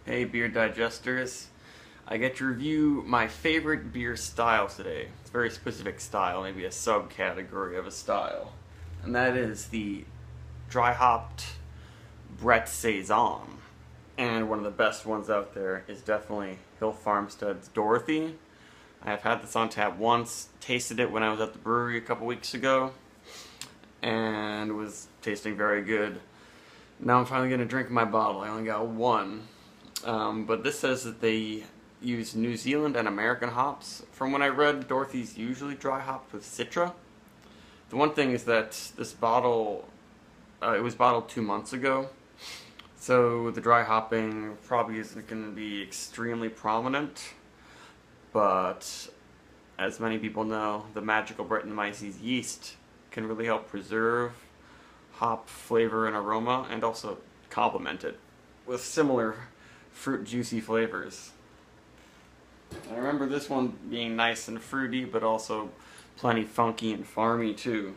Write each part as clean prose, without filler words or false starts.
Hey beer digesters, I get to review my favorite beer style today. It's a very specific style, maybe a subcategory of a style. And that is the dry hopped Brett Saison. And one of the best ones out there is definitely Hill Farmstead's Dorothy. I have had this on tap once, tasted it when I was at the brewery a couple weeks ago, and was tasting very good. Now I'm finally going to drink my bottle. I only got one. But this says that they use New Zealand and American hops. From what I read, Dorothy's usually dry hopped with Citra. The one thing is that this bottle, it was bottled 2 months ago, so the dry hopping probably isn't going to be extremely prominent. But as many people know, the magical Brettanomyces yeast can really help preserve hop flavor and aroma, and also complement it with similar fruit juicy flavors. I remember this one being nice and fruity, but also plenty funky and farmy too.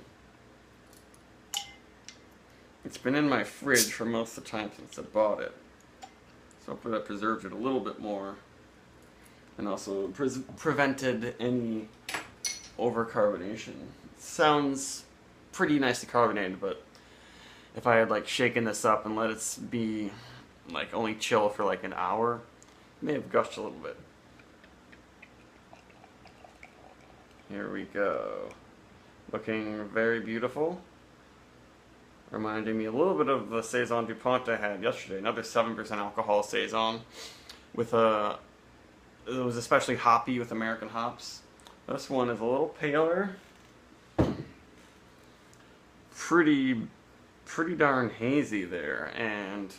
It's been in my fridge for most of the time since I bought it, so hopefully that preserved it a little bit more, and also prevented any overcarbonation. It sounds pretty nicely carbonated, but if I had like shaken this up and let it be like only chill for like an hour, it may have gushed a little bit. Here we go. Looking very beautiful. Reminding me a little bit of the Saison DuPont I had yesterday. Another 7% alcohol Saison with it was especially hoppy with American hops. This one is a little paler. Pretty darn hazy there, and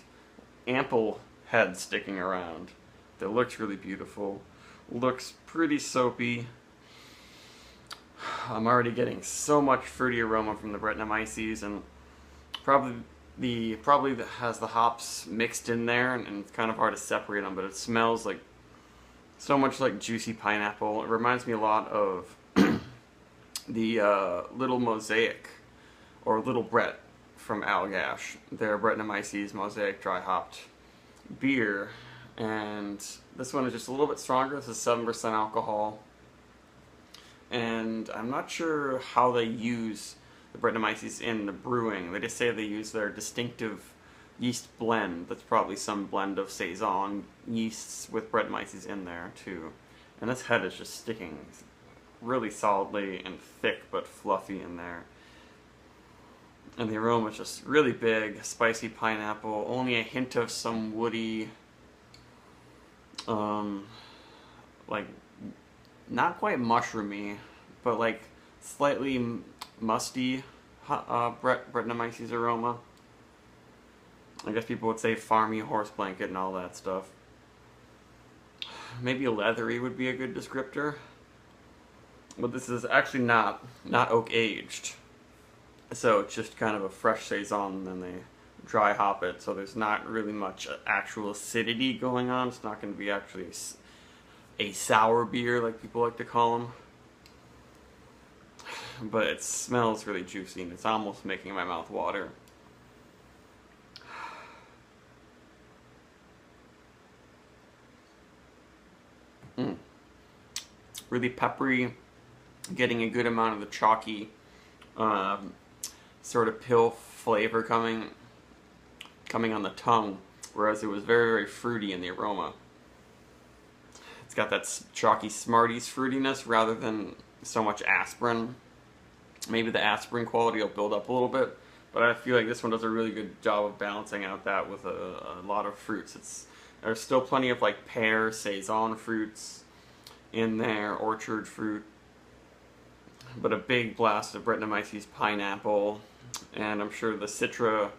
ample head sticking around. That looks really beautiful. Looks pretty soapy. I'm already getting so much fruity aroma from the Brettanomyces, and probably has the hops mixed in there, and it's kind of hard to separate them, but it smells like so much like juicy pineapple. It reminds me a lot of the Little Mosaic or Little Brett from Allagash, their Brettanomyces Mosaic dry hopped beer, and this one is just a little bit stronger. This is 7% alcohol, and I'm not sure how they use the Brettanomyces in the brewing. They just say they use their distinctive yeast blend. That's probably some blend of Saison yeasts with Brettanomyces in there too. And this head is just sticking really solidly and thick but fluffy in there. And the aroma is just really big, spicy pineapple, only a hint of some woody, like, not quite mushroomy, but like slightly musty Brettanomyces aroma. I guess people would say farmy horse blanket and all that stuff. Maybe leathery would be a good descriptor. But this is actually not oak aged. So it's just kind of a fresh Saison, and then they dry hop it, so there's not really much actual acidity going on. It's not going to be actually a sour beer like people like to call them. But it smells really juicy, and it's almost making my mouth water. Really peppery, getting a good amount of the chalky sort of pill flavor coming on the tongue, whereas it was very fruity in the aroma. It's got that chalky Smarties fruitiness rather than so much aspirin. Maybe the aspirin quality will build up a little bit, but I feel like this one does a really good job of balancing out that with a lot of fruits. There's still plenty of like pear, Saison fruits in there, orchard fruit, but a big blast of Brettanomyces pineapple, and I'm sure the Citra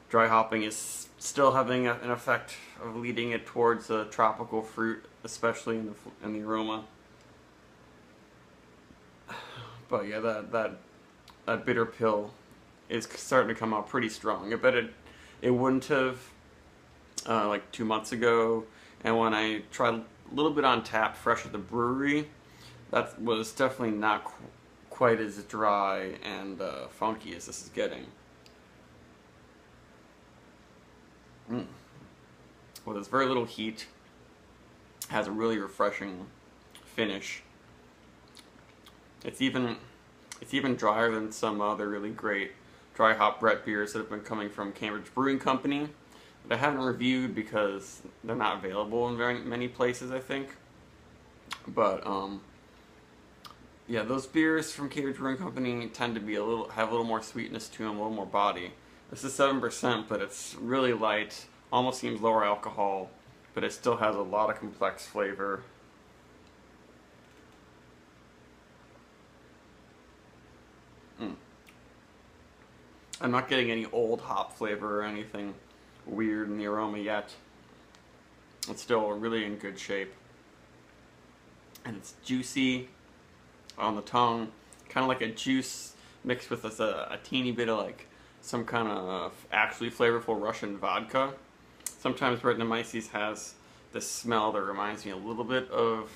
dry hopping is still having an effect of leading it towards a tropical fruit, especially in the aroma. But yeah, that bitter pill is starting to come out pretty strong. I bet it wouldn't have like 2 months ago, and when I tried a little bit on tap fresh at the brewery, that was definitely not quite as dry and funky as this is getting. with its very little heat, has a really refreshing finish. It's even drier than some other really great dry hop Brett beers that have been coming from Cambridge Brewing Company that I haven't reviewed because they're not available in very many places, I think. But yeah, those beers from Cambridge Brewing Company tend to be have a little more sweetness to them, a little more body. This is 7%, but it's really light, almost seems lower alcohol, but it still has a lot of complex flavor. I'm not getting any old hop flavor or anything weird in the aroma yet. It's still really in good shape. And it's juicy on the tongue, kind of like a juice mixed with a teeny bit of like some kind of actually flavorful Russian vodka. Sometimes Brettanomyces has this smell that reminds me a little bit of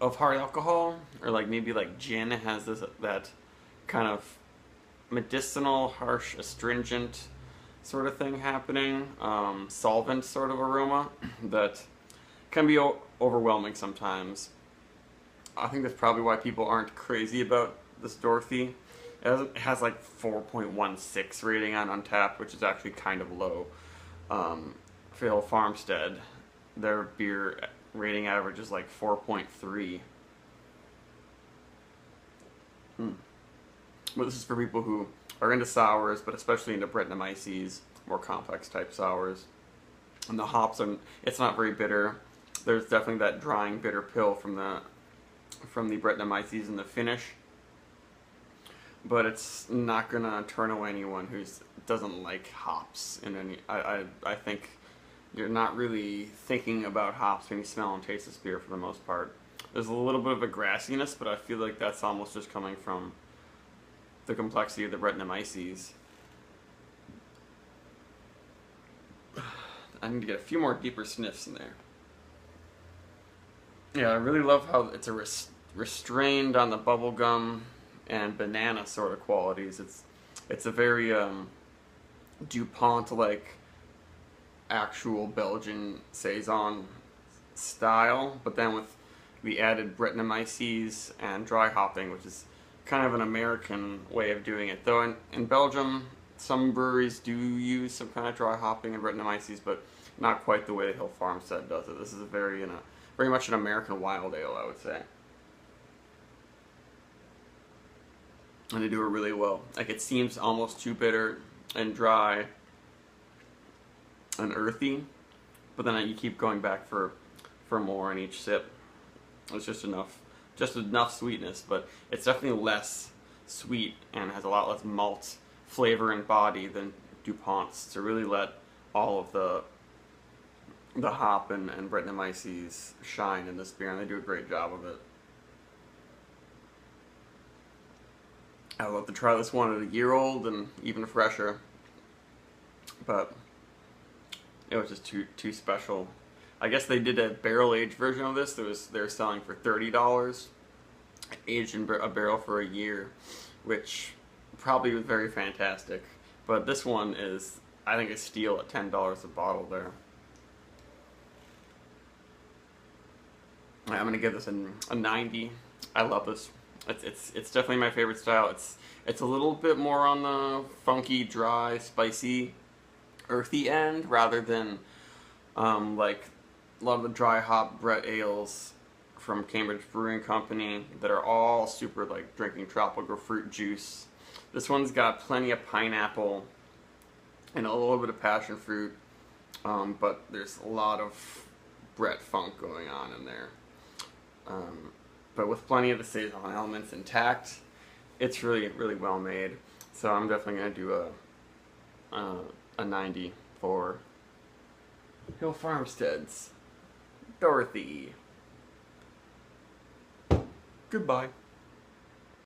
hard alcohol, or like maybe like gin has that kind of medicinal, harsh, astringent sort of thing happening, solvent sort of aroma that can be overwhelming sometimes. I think that's probably why people aren't crazy about this Dorothy. It has like 4.16 rating on Untappd, which is actually kind of low. For Hill Farmstead, their beer rating average is like 4.3. But this is for people who are into sours, but especially into Brettanomyces, more complex type sours. And the hops it's not very bitter. There's definitely that drying bitter pill from the Brettanomyces in the finish. But it's not gonna turn away anyone who doesn't like hops in any. I think you're not really thinking about hops when you smell and taste this beer for the most part. There's a little bit of a grassiness, but I feel like that's almost just coming from the complexity of the Brettanomyces. I need to get a few more deeper sniffs in there. Yeah, I really love how it's restrained on the bubblegum and banana sort of qualities. It's a very DuPont-like actual Belgian Saison style, but then with the added Brettanomyces and dry hopping, which is kind of an American way of doing it. Though in Belgium, some breweries do use some kind of dry hopping and Brettanomyces, but not quite the way Hill Farmstead does it. This is very much an American wild ale, I would say. And they do it really well. Like, it seems almost too bitter and dry and earthy, but then you keep going back for more in each sip. It's just enough sweetness, but it's definitely less sweet and has a lot less malt flavor and body than DuPont's to really let all of the hop and Brettanomyces shine in this beer, and they do a great job of it. I would love to try this one at a year old and even fresher, but it was just too special. I guess they did a barrel-aged version of this. They're selling for $30, aged in a barrel for a year, which probably was very fantastic. But this one is, I think, a steal at $10 a bottle there. I'm gonna give this a 90. I love this. It's definitely my favorite style. It's a little bit more on the funky, dry, spicy, earthy end rather than like a lot of the dry hop Brett ales from Cambridge Brewing Company that are all super like drinking tropical fruit juice. This one's got plenty of pineapple and a little bit of passion fruit, but there's a lot of Brett funk going on in there. But with plenty of the Saison elements intact, it's really, really well made. So I'm definitely going to do a 90 for Hill Farmstead's Dorothy. Goodbye.